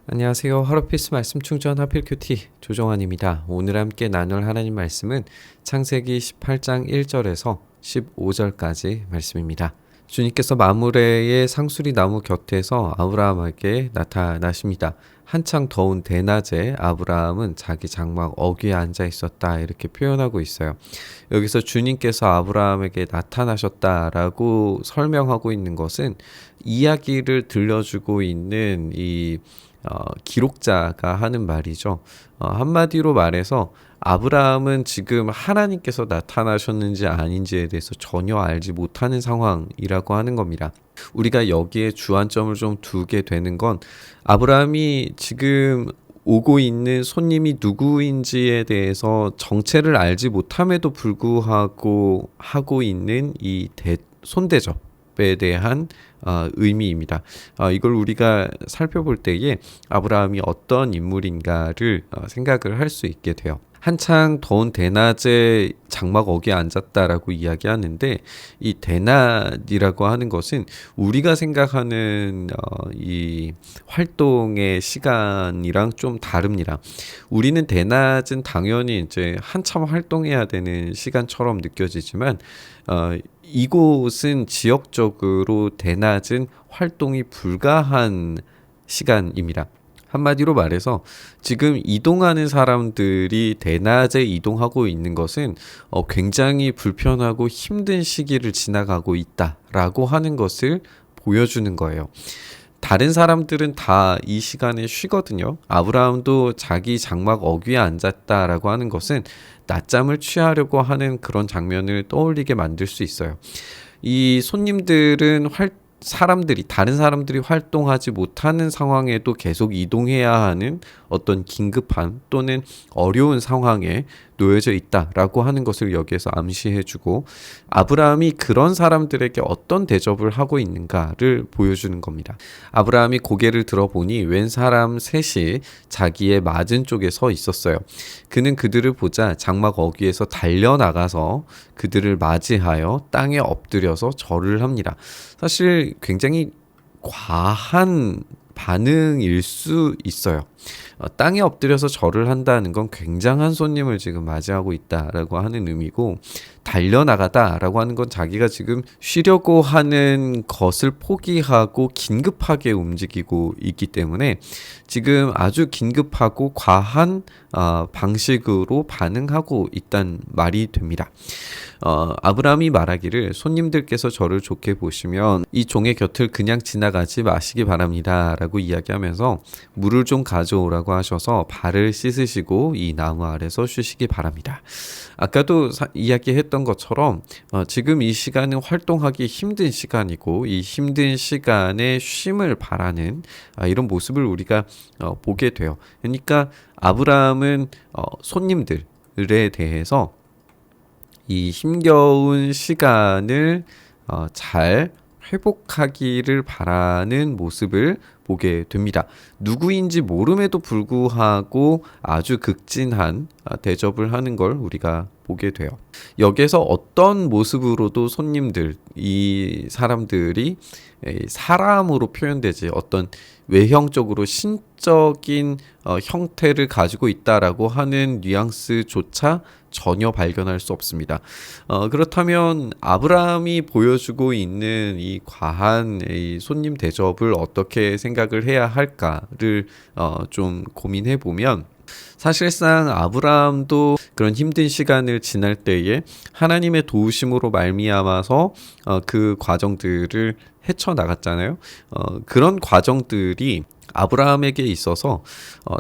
안녕하세요. 하루피스 말씀 충전 하필 큐티 조정환입니다. 오늘 함께 나눌 하나님 말씀은 창세기 18장 1절에서 15절까지 말씀입니다. 주님께서 마므레의 상수리 나무 곁에서 아브라함에게 나타나십니다. 한창 더운 대낮에 아브라함은 자기 장막 어귀에 앉아 있었다 이렇게 표현하고 있어요. 여기서 주님께서 아브라함에게 나타나셨다라고 설명하고 있는 것은 이야기를 들려주고 있는 이 기록자가 하는 말이죠. 한마디로 말해서 아브라함은 지금 하나님께서 나타나셨는지 아닌지에 대해서 전혀 알지 못하는 상황이라고 하는 겁니다. 우리가 여기에 주안점을 좀 두게 되는 건 아브라함이 지금 오고 있는 손님이 누구인지에 대해서 정체를 알지 못함에도 불구하고 하고 있는 이 손대접에 대한 의미입니다. 이걸 우리가 살펴볼 때에 아브라함이 어떤 인물인가를 생각을 할 수 있게 돼요. 한창 더운 대낮에 장막 어귀에 앉았다라고 이야기하는데 이 대낮이라고 하는 것은 우리가 생각하는 이 활동의 시간이랑 좀 다릅니다. 우리는 대낮은 당연히 이제 한참 활동해야 되는 시간처럼 느껴지지만 이곳은 지역적으로 대낮은 활동이 불가한 시간입니다. 한마디로 말해서 지금 이동하는 사람들이 대낮에 이동하고 있는 것은 굉장히 불편하고 힘든 시기를 지나가고 있다라고 하는 것을 보여주는 거예요. 다른 사람들은 다 이 시간에 쉬거든요. 아브라함도 자기 장막 어귀에 앉았다라고 하는 것은 낮잠을 취하려고 하는 그런 장면을 떠올리게 만들 수 있어요. 이 손님들은 다른 사람들이 활동하지 못하는 상황에도 계속 이동해야 하는 어떤 긴급한 또는 어려운 상황에 놓여져 있다라고 하는 것을 여기에서 암시해주고 아브라함이 그런 사람들에게 어떤 대접을 하고 있는가를 보여주는 겁니다. 아브라함이 고개를 들어보니 웬 사람 셋이 자기의 맞은 쪽에 서 있었어요. 그는 그들을 보자 장막 어귀에서 달려나가서 그들을 맞이하여 땅에 엎드려서 절을 합니다. 사실 굉장히 과한 반응일 수 있어요. 땅에 엎드려서 절을 한다는 건 굉장한 손님을 지금 맞이하고 있다라고 하는 의미고, 달려나가다라고 하는 건 자기가 지금 쉬려고 하는 것을 포기하고 긴급하게 움직이고 있기 때문에 지금 아주 긴급하고 과한 방식으로 반응하고 있단 말이 됩니다. 아브라함이 말하기를 손님들께서 저를 좋게 보시면 이 종의 곁을 그냥 지나가지 마시기 바랍니다 라고 이야기하면서 물을 좀 가져오라고 하셔서 발을 씻으시고 이 나무 아래서 쉬시기 바랍니다. 아까도 이야기했던 것처럼 지금 이 시간은 활동하기 힘든 시간이고 이 힘든 시간에 쉼을 바라는 이런 모습을 우리가 보게 돼요. 그러니까 아브라함은 손님들에 대해서 이 힘겨운 시간을 잘 회복하기를 바라는 모습을 보게 됩니다. 누구인지 모름에도 불구하고 아주 극진한 대접을 하는 걸 우리가 보게 돼요. 여기에서 어떤 모습으로도 손님들, 이 사람들이 사람으로 표현되지 어떤 외형적으로 신적인 형태를 가지고 있다라고 하는 뉘앙스조차 전혀 발견할 수 없습니다. 그렇다면 아브라함이 보여주고 있는 이 과한 이 손님 대접을 어떻게 생각을 해야 할까를 좀 고민해 보면, 사실상 아브라함도 그런 힘든 시간을 지날 때에 하나님의 도우심으로 말미암아서 그 과정들을 헤쳐나갔잖아요. 그런 과정들이 아브라함에게 있어서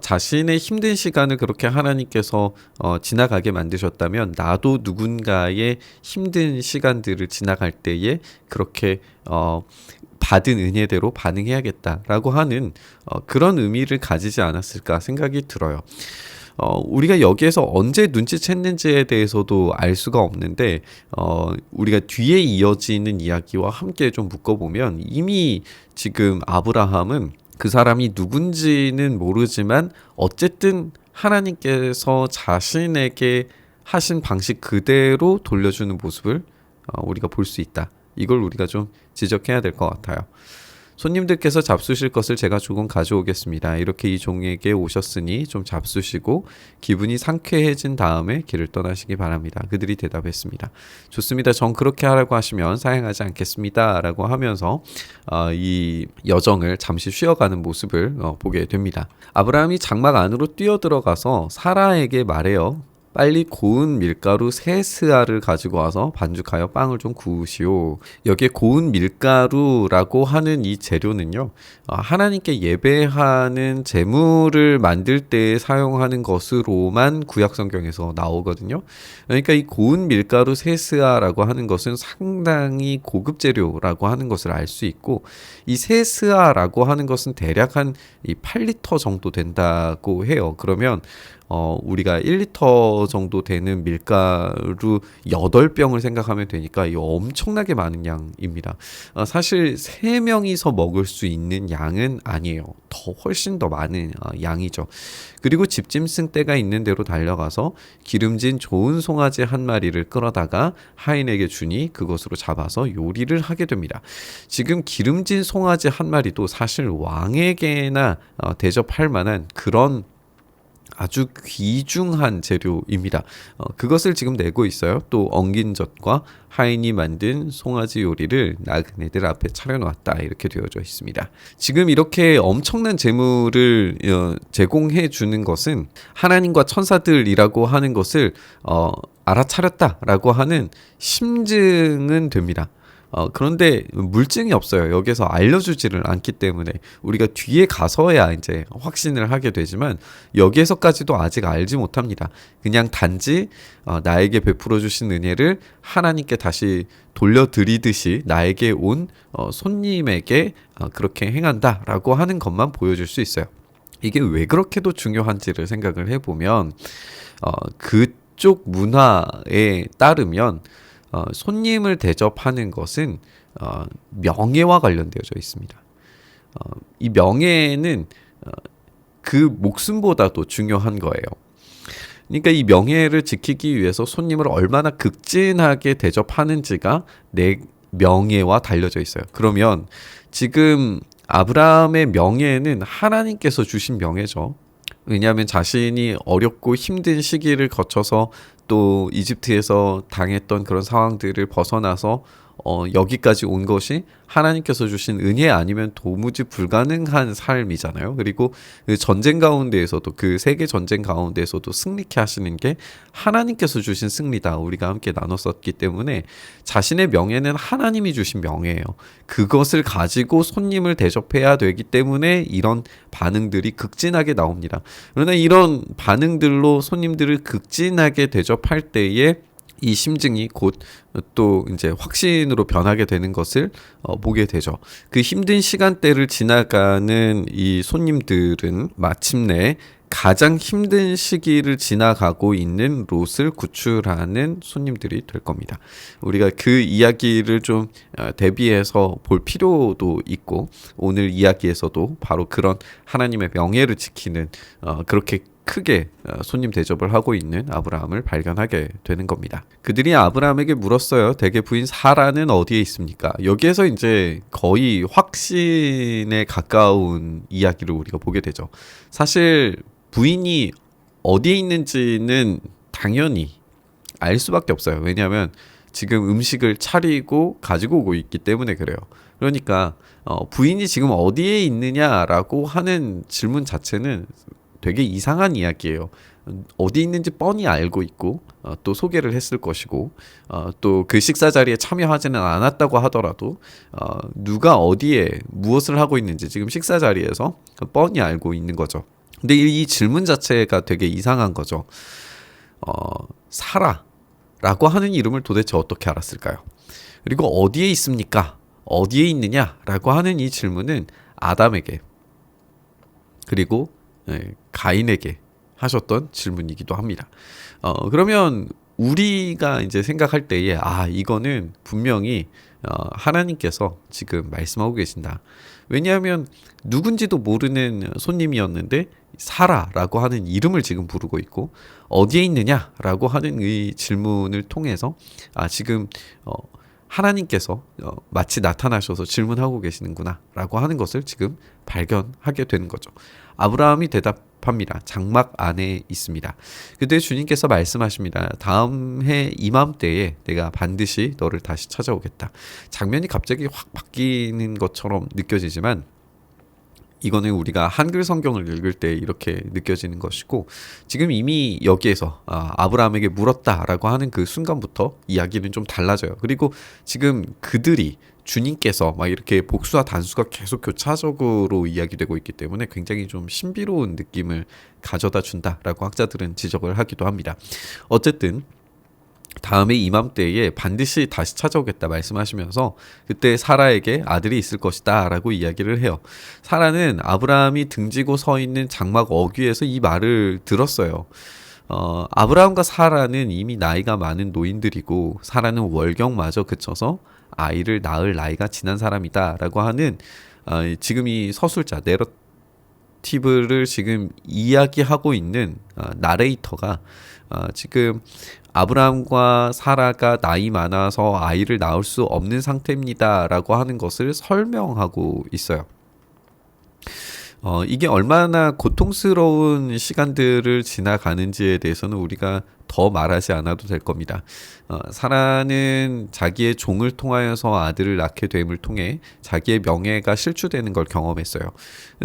자신의 힘든 시간을 그렇게 하나님께서 지나가게 만드셨다면 나도 누군가의 힘든 시간들을 지나갈 때에 그렇게 받은 은혜대로 반응해야겠다라고 하는 그런 의미를 가지지 않았을까 생각이 들어요. 우리가 여기에서 언제 눈치챘는지에 대해서도 알 수가 없는데 우리가 뒤에 이어지는 이야기와 함께 좀 묶어보면 이미 지금 아브라함은 그 사람이 누군지는 모르지만 어쨌든 하나님께서 자신에게 하신 방식 그대로 돌려주는 모습을 우리가 볼 수 있다. 이걸 우리가 좀 지적해야 될 것 같아요. 손님들께서 잡수실 것을 제가 조금 가져오겠습니다. 이렇게 이 종에게 오셨으니 좀 잡수시고 기분이 상쾌해진 다음에 길을 떠나시기 바랍니다. 그들이 대답했습니다. 좋습니다. 전 그렇게 하라고 하시면 사양하지 않겠습니다. 라고 하면서 이 여정을 잠시 쉬어가는 모습을 보게 됩니다. 아브라함이 장막 안으로 뛰어들어가서 사라에게 말해요. 빨리 고운 밀가루 3스아를 가지고 와서 반죽하여 빵을 좀 구우시오. 여기에 고운 밀가루라고 하는 이 재료는요, 하나님께 예배하는 제물을 만들 때 사용하는 것으로만 구약 성경에서 나오거든요. 그러니까 이 고운 밀가루 3스아라고 하는 것은 상당히 고급 재료라고 하는 것을 알 수 있고, 이 3스아라고 하는 것은 대략 한 8리터 정도 된다고 해요. 그러면 우리가 1리터 정도 되는 밀가루 8병을 생각하면 되니까 이 엄청나게 많은 양입니다. 사실 3명이서 먹을 수 있는 양은 아니에요. 훨씬 더 많은 양이죠. 그리고 집짐승 떼가 있는 대로 달려가서 기름진 좋은 송아지 한 마리를 끌어다가 하인에게 주니 그것으로 잡아서 요리를 하게 됩니다. 지금 기름진 송아지 한 마리도 사실 왕에게나 대접할 만한 그런 아주 귀중한 재료입니다. 그것을 지금 내고 있어요. 또 엉긴 젖과 하인이 만든 송아지 요리를 나그네들 앞에 차려놓았다. 이렇게 되어져 있습니다. 지금 이렇게 엄청난 재물을 제공해 주는 것은 하나님과 천사들이라고 하는 것을 알아차렸다라고 하는 심증은 됩니다. 그런데 물증이 없어요. 여기서 알려주지를 않기 때문에 우리가 뒤에 가서야 이제 확신을 하게 되지만 여기에서까지도 아직 알지 못합니다. 그냥 단지 나에게 베풀어 주신 은혜를 하나님께 다시 돌려드리듯이 나에게 온 손님에게 그렇게 행한다라고 하는 것만 보여줄 수 있어요. 이게 왜 그렇게도 중요한지를 생각을 해보면 그쪽 문화에 따르면 손님을 대접하는 것은 명예와 관련되어져 있습니다. 이 명예는 그 목숨보다도 중요한 거예요. 그러니까 이 명예를 지키기 위해서 손님을 얼마나 극진하게 대접하는지가 내 명예와 달려져 있어요. 그러면 지금 아브라함의 명예는 하나님께서 주신 명예죠. 왜냐하면 자신이 어렵고 힘든 시기를 거쳐서 또 이집트에서 당했던 그런 상황들을 벗어나서 여기까지 온 것이 하나님께서 주신 은혜 아니면 도무지 불가능한 삶이잖아요. 그리고 그 전쟁 가운데에서도 그 세계 전쟁 가운데에서도 승리케 하시는 게 하나님께서 주신 승리다. 우리가 함께 나눴었기 때문에 자신의 명예는 하나님이 주신 명예예요. 그것을 가지고 손님을 대접해야 되기 때문에 이런 반응들이 극진하게 나옵니다. 그러나 이런 반응들로 손님들을 극진하게 대접할 때에 이 심증이 곧 또 이제 확신으로 변하게 되는 것을 보게 되죠. 그 힘든 시간대를 지나가는 이 손님들은 마침내 가장 힘든 시기를 지나가고 있는 롯을 구출하는 손님들이 될 겁니다. 우리가 그 이야기를 좀 대비해서 볼 필요도 있고 오늘 이야기에서도 바로 그런 하나님의 명예를 지키는 그렇게 크게 손님 대접을 하고 있는 아브라함을 발견하게 되는 겁니다. 그들이 아브라함에게 물었어요. 대개 부인 사라는 어디에 있습니까? 여기에서 이제 거의 확신에 가까운 이야기를 우리가 보게 되죠. 사실 부인이 어디에 있는지는 당연히 알 수밖에 없어요. 왜냐하면 지금 음식을 차리고 가지고 오고 있기 때문에 그래요. 그러니까 부인이 지금 어디에 있느냐라고 하는 질문 자체는 되게 이상한 이야기예요. 어디 있는지 뻔히 알고 있고 또 소개를 했을 것이고 또 그 식사 자리에 참여하지는 않았다고 하더라도 누가 어디에 무엇을 하고 있는지 지금 식사 자리에서 뻔히 알고 있는 거죠. 근데 이 질문 자체가 되게 이상한 거죠. 사라라고 하는 이름을 도대체 어떻게 알았을까요? 그리고 어디에 있습니까? 어디에 있느냐라고 하는 이 질문은 아담에게 그리고 가인에게 하셨던 질문이기도 합니다. 그러면 우리가 이제 생각할 때에 이거는 분명히 하나님께서 지금 말씀하고 계신다. 왜냐하면 누군지도 모르는 손님이었는데 사라라고 하는 이름을 지금 부르고 있고 어디에 있느냐라고 하는 이 질문을 통해서 지금 하나님께서 마치 나타나셔서 질문하고 계시는구나 라고 하는 것을 지금 발견하게 되는 거죠. 아브라함이 대답합니다. 장막 안에 있습니다. 그때 주님께서 말씀하십니다. 다음 해 이맘때에 내가 반드시 너를 다시 찾아오겠다. 장면이 갑자기 확 바뀌는 것처럼 느껴지지만 이거는 우리가 한글 성경을 읽을 때 이렇게 느껴지는 것이고, 지금 이미 여기에서 아브라함에게 물었다라고 하는 그 순간부터 이야기는 좀 달라져요. 그리고 지금 그들이 주님께서 막 이렇게 복수와 단수가 계속 교차적으로 이야기되고 있기 때문에 굉장히 좀 신비로운 느낌을 가져다 준다라고 학자들은 지적을 하기도 합니다. 어쨌든 다음에 이맘때에 반드시 다시 찾아오겠다 말씀하시면서 그때 사라에게 아들이 있을 것이다 라고 이야기를 해요. 사라는 아브라함이 등지고 서 있는 장막 어귀에서 이 말을 들었어요. 아브라함과 사라는 이미 나이가 많은 노인들이고 사라는 월경마저 그쳐서 아이를 낳을 나이가 지난 사람이다 라고 하는 지금 이 서술자 내러티브를 지금 이야기하고 있는 나레이터가 지금 아브라함과 사라가 나이 많아서 아이를 낳을 수 없는 상태입니다 라고 하는 것을 설명하고 있어요. 이게 얼마나 고통스러운 시간들을 지나가는지에 대해서는 우리가 더 말하지 않아도 될 겁니다. 사라는 자기의 종을 통하여서 아들을 낳게 됨을 통해 자기의 명예가 실추되는 걸 경험했어요.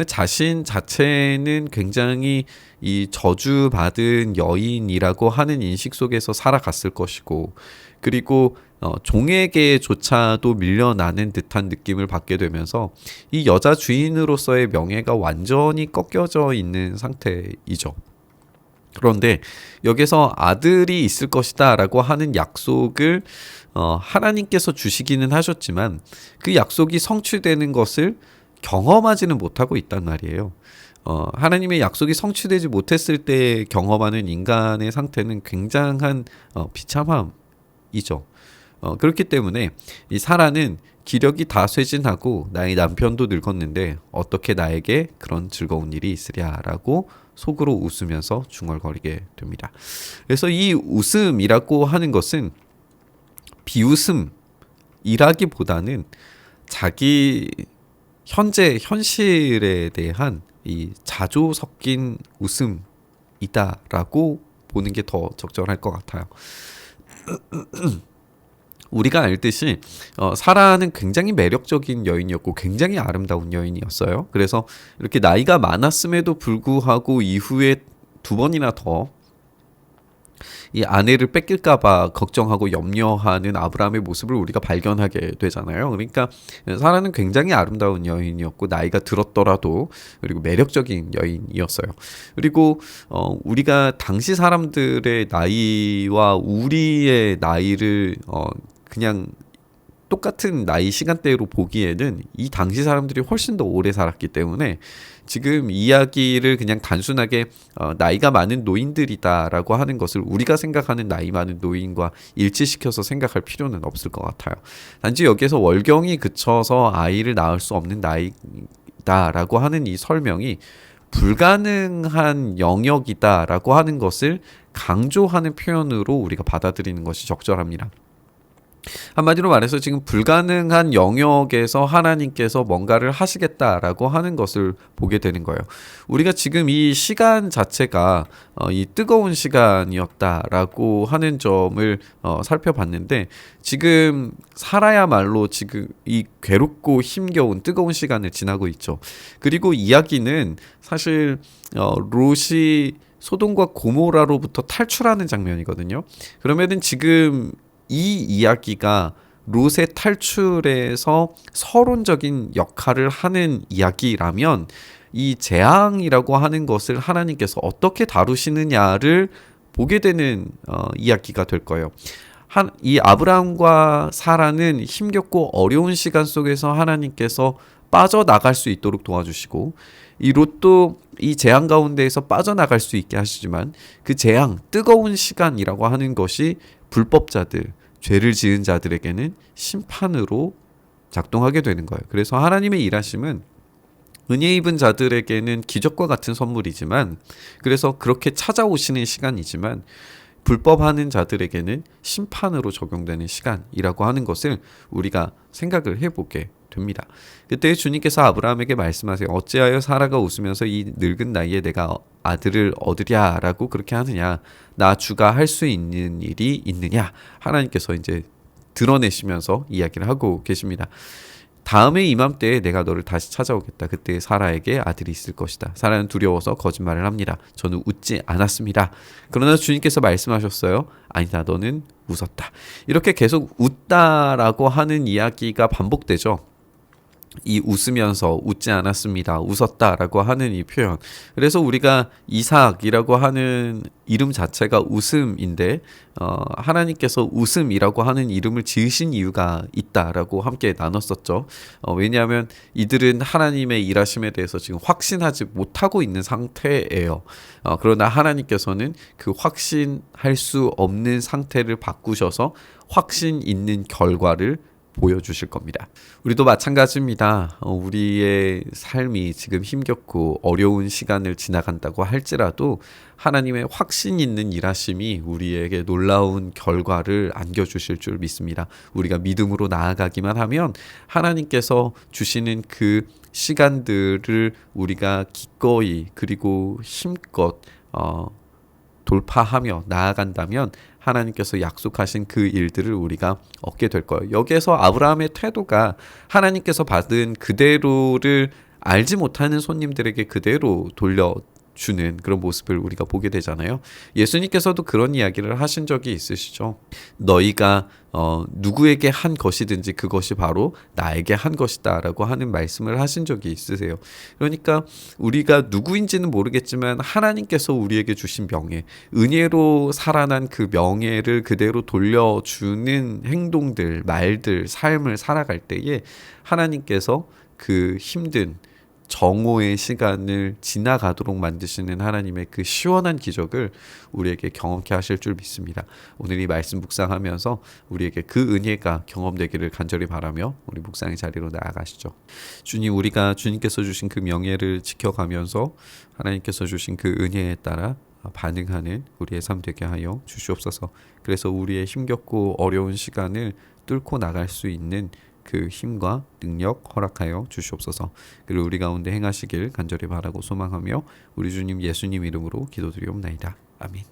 자신 자체는 굉장히 이 저주받은 여인이라고 하는 인식 속에서 살아갔을 것이고, 그리고 종에게조차도 밀려나는 듯한 느낌을 받게 되면서 이 여자 주인으로서의 명예가 완전히 꺾여져 있는 상태이죠. 그런데 여기서 아들이 있을 것이다 라고 하는 약속을 하나님께서 주시기는 하셨지만 그 약속이 성취되는 것을 경험하지는 못하고 있단 말이에요. 하나님의 약속이 성취되지 못했을 때 경험하는 인간의 상태는 굉장한 비참함이죠. 그렇기 때문에 이 사라는 기력이 다 쇠진하고 나의 남편도 늙었는데 어떻게 나에게 그런 즐거운 일이 있으랴라고 속으로 웃으면서 중얼거리게 됩니다. 그래서 이 웃음이라고 하는 것은 비웃음이라기보다는 자기 현실에 대한 이 자조 섞인 웃음이다라고 보는 게 더 적절할 것 같아요. 우리가 알듯이 사라는 굉장히 매력적인 여인이었고 굉장히 아름다운 여인이었어요. 그래서 이렇게 나이가 많았음에도 불구하고 이후에 두 번이나 더 이 아내를 뺏길까봐 걱정하고 염려하는 아브라함의 모습을 우리가 발견하게 되잖아요. 그러니까 사라는 굉장히 아름다운 여인이었고 나이가 들었더라도 그리고 매력적인 여인이었어요. 그리고 우리가 당시 사람들의 나이와 우리의 나이를 그냥 똑같은 나이 시간대로 보기에는 이 당시 사람들이 훨씬 더 오래 살았기 때문에 지금 이야기를 그냥 단순하게 나이가 많은 노인들이다라고 하는 것을 우리가 생각하는 나이 많은 노인과 일치시켜서 생각할 필요는 없을 것 같아요. 단지 여기에서 월경이 그쳐서 아이를 낳을 수 없는 나이다라고 하는 이 설명이 불가능한 영역이다라고 하는 것을 강조하는 표현으로 우리가 받아들이는 것이 적절합니다. 한마디로 말해서 지금 불가능한 영역에서 하나님께서 뭔가를 하시겠다라고 하는 것을 보게 되는 거예요. 우리가 지금 이 시간 자체가 이 뜨거운 시간이었다라고 하는 점을 살펴봤는데 지금 살아야말로 지금 이 괴롭고 힘겨운 뜨거운 시간을 지나고 있죠. 그리고 이야기는 사실 롯이 소돔과 고모라로부터 탈출하는 장면이거든요. 그러면은 지금 이 이야기가 롯의 탈출에서 서론적인 역할을 하는 이야기라면 이 재앙이라고 하는 것을 하나님께서 어떻게 다루시느냐를 보게 되는 이야기가 될 거예요. 이 아브라함과 사라는 힘겹고 어려운 시간 속에서 하나님께서 빠져나갈 수 있도록 도와주시고 이 롯도 이 재앙 가운데에서 빠져나갈 수 있게 하시지만 그 재앙, 뜨거운 시간이라고 하는 것이 불법자들, 죄를 지은 자들에게는 심판으로 작동하게 되는 거예요. 그래서 하나님의 일하심은 은혜 입은 자들에게는 기적과 같은 선물이지만 그래서 그렇게 찾아오시는 시간이지만 불법하는 자들에게는 심판으로 적용되는 시간이라고 하는 것을 우리가 생각을 해보게 됩니다. 그때 주님께서 아브라함에게 말씀하세요. 어찌하여 사라가 웃으면서 이 늙은 나이에 내가 아들을 얻으랴 라고 그렇게 하느냐. 나 주가 할 수 있는 일이 있느냐. 하나님께서 이제 드러내시면서 이야기를 하고 계십니다. 다음에 이맘때에 내가 너를 다시 찾아오겠다. 그때 사라에게 아들이 있을 것이다. 사라는 두려워서 거짓말을 합니다. 저는 웃지 않았습니다. 그러나 주님께서 말씀하셨어요. 아니다, 너는 웃었다. 이렇게 계속 웃다라고 하는 이야기가 반복되죠. 이 웃으면서 웃지 않았습니다. 웃었다라고 하는 이 표현. 그래서 우리가 이삭이라고 하는 이름 자체가 웃음인데 하나님께서 웃음이라고 하는 이름을 지으신 이유가 있다라고 함께 나눴었죠. 왜냐하면 이들은 하나님의 일하심에 대해서 지금 확신하지 못하고 있는 상태예요. 그러나 하나님께서는 그 확신할 수 없는 상태를 바꾸셔서 확신 있는 결과를 보여주실 겁니다. 우리도 마찬가지입니다. 우리의 삶이 지금 힘겹고 어려운 시간을 지나간다고 할지라도 하나님의 확신 있는 일하심이 우리에게 놀라운 결과를 안겨주실 줄 믿습니다. 우리가 믿음으로 나아가기만 하면 하나님께서 주시는 그 시간들을 우리가 기꺼이 그리고 힘껏 돌파하며 나아간다면 하나님께서 약속하신 그 일들을 우리가 얻게 될 거예요. 여기에서 아브라함의 태도가 하나님께서 받은 그대로를 알지 못하는 손님들에게 그대로 돌려주는 그런 모습을 우리가 보게 되잖아요. 예수님께서도 그런 이야기를 하신 적이 있으시죠. 너희가 누구에게 한 것이든지 그것이 바로 나에게 한 것이다 라고 하는 말씀을 하신 적이 있으세요. 그러니까 우리가 누구인지는 모르겠지만 하나님께서 우리에게 주신 명예, 은혜로 살아난 그 명예를 그대로 돌려주는 행동들, 말들, 삶을 살아갈 때에 하나님께서 그 힘든 정오의 시간을 지나가도록 만드시는 하나님의 그 시원한 기적을 우리에게 경험케 하실 줄 믿습니다. 오늘 이 말씀 묵상하면서 우리에게 그 은혜가 경험되기를 간절히 바라며 우리 묵상의 자리로 나아가시죠. 주님, 우리가 주님께서 주신 그 명예를 지켜가면서 하나님께서 주신 그 은혜에 따라 반응하는 우리의 삶 되게 하여 주시옵소서. 그래서 우리의 힘겹고 어려운 시간을 뚫고 나갈 수 있는 그 힘과 능력 허락하여 주시옵소서. 그리고 우리 가운데 행하시길 간절히 바라고 소망하며 우리 주님 예수님 이름으로 기도드리옵나이다. 아멘.